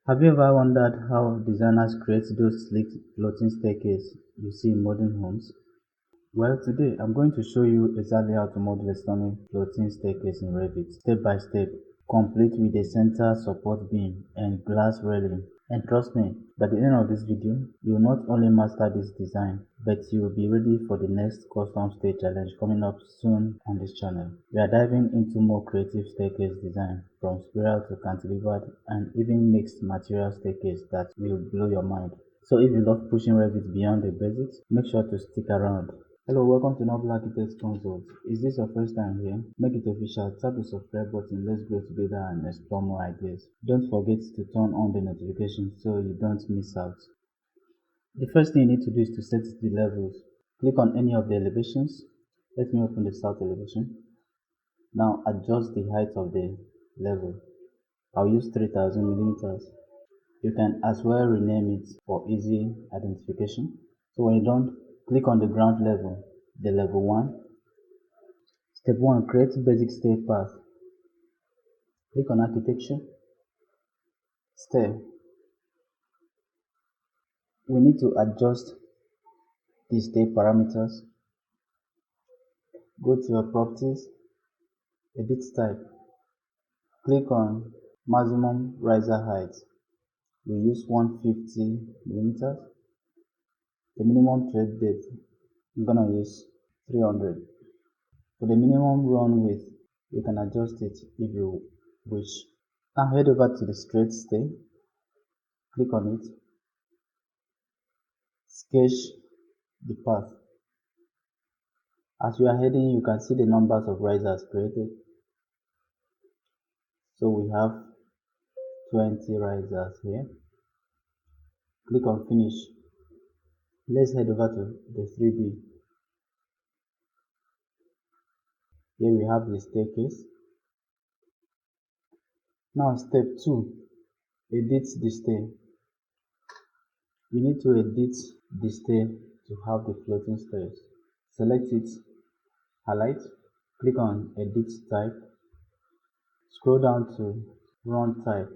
Have you ever wondered how designers create those sleek floating staircases you see in modern homes? Well, today I'm going to show you exactly how to model a stunning floating staircase in Revit, step by step, complete with a center support beam and glass railing. And trust me, by the end of this video, you will not only master this design, but you will be ready for the next custom stair challenge coming up soon on this channel. We are diving into more creative staircase design, from spiral to cantilevered and even mixed material staircase that will blow your mind. So if you love pushing Revit beyond the basics, make sure to stick around. Hello, welcome to Novel Architects Consult. Is this your first time here? Make it official, tap the subscribe button, let's grow together and explore more ideas. Don't forget to turn on the notifications so you don't miss out. The first thing you need to do is to set the levels. Click on any of the elevations. Let me open the south elevation. Now adjust the height of the level. I'll use 3000 millimeters. You can as well rename it for easy identification. So when you're done, click on the ground level, the level 1. Step 1. Create basic stair path. Click on architecture, stair. We need to adjust the stair parameters. Go to your properties, edit type. Click on maximum riser height. We use 150 millimeters. The minimum thread depth, I'm gonna use 300. For the minimum run width, you can adjust it if you wish. Now head over to the straight stair. Click on it. Sketch the path. As you are heading, you can see the numbers of risers created. So we have 20 risers here. Click on finish. Let's head over to the 3D. Here we have the staircase. Now step 2, edit the stair. We need to edit the stair to have the floating stairs. Select it, highlight, click on edit type, scroll down to run type.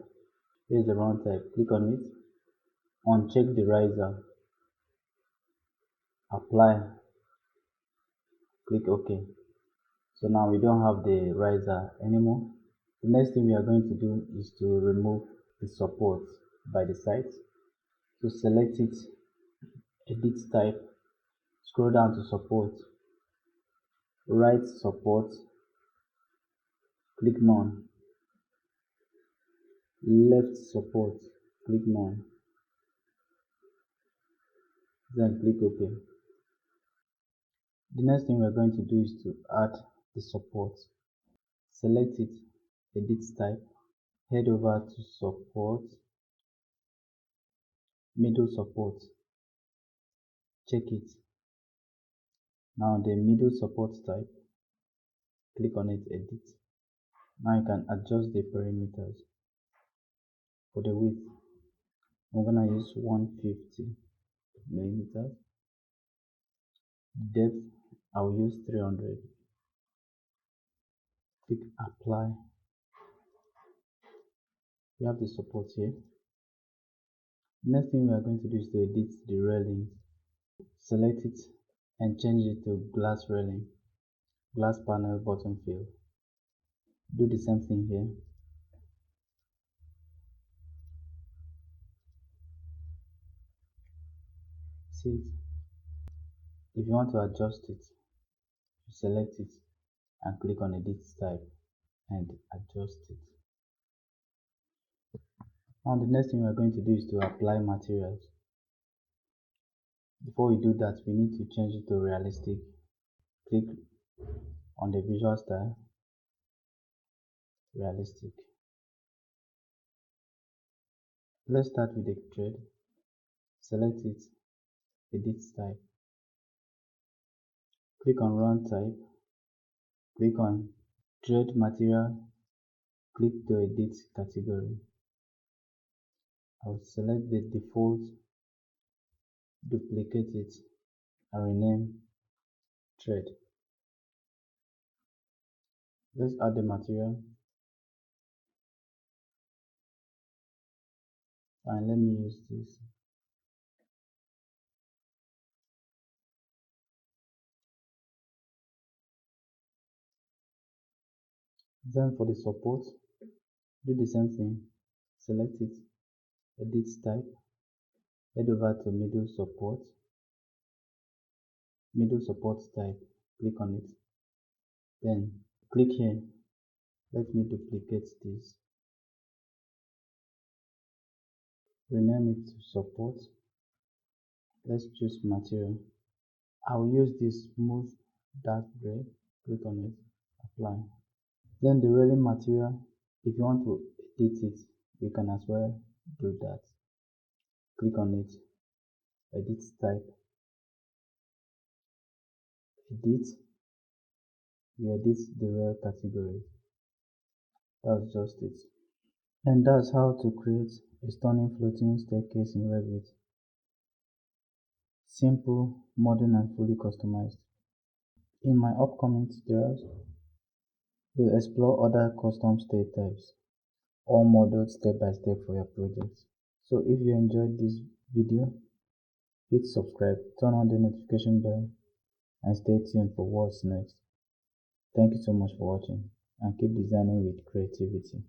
Here's the run type, click on it, uncheck the riser, apply, click OK. So now we don't have the riser anymore. The next thing we are going to do is to remove the support by the side. So select it, edit type, scroll down to support, right support, click none, left support, click none, then click OK. The next thing we are going to do is to add the support. Select it, edit type, head over to support, middle support, check it. Now the middle support type, click on it, edit. Now you can adjust the perimeters. For the width, I'm gonna use 150 millimeters. Depth, I'll use 300. Click apply. We have the support here. Next thing we are going to do is to edit the railing. Select it and change it to glass railing, glass panel bottom fill. Do the same thing here. See it. If you want to adjust it, you select it and click on edit type and adjust it. Now the next thing we are going to do is to apply materials. Before we do that, we need to change it to realistic. Click on the visual style, realistic. Let's start with the thread. Select it, edit type. Click on run type. Click on thread material. Click to edit category. I'll select the default, duplicate it, and rename thread. Let's add the material. And let me use this. Then for the support, do the same thing. Select it, edit type, head over to middle support type, click on it. Then click here. Let me duplicate this. Rename it to support. Let's choose material. I will use this smooth dark gray. Click on it, apply. Then the railing material, if you want to edit it, you can as well do that. Click on it, edit type, edit, you edit the rail category. That's just it. And that's how to create a stunning floating staircase in Revit. Simple, modern and fully customized. In my upcoming tutorials, we'll explore other custom stair types, all modeled step by step for your project. So if you enjoyed this video, hit subscribe, turn on the notification bell, and stay tuned for what's next. Thank you so much for watching, and keep designing with creativity.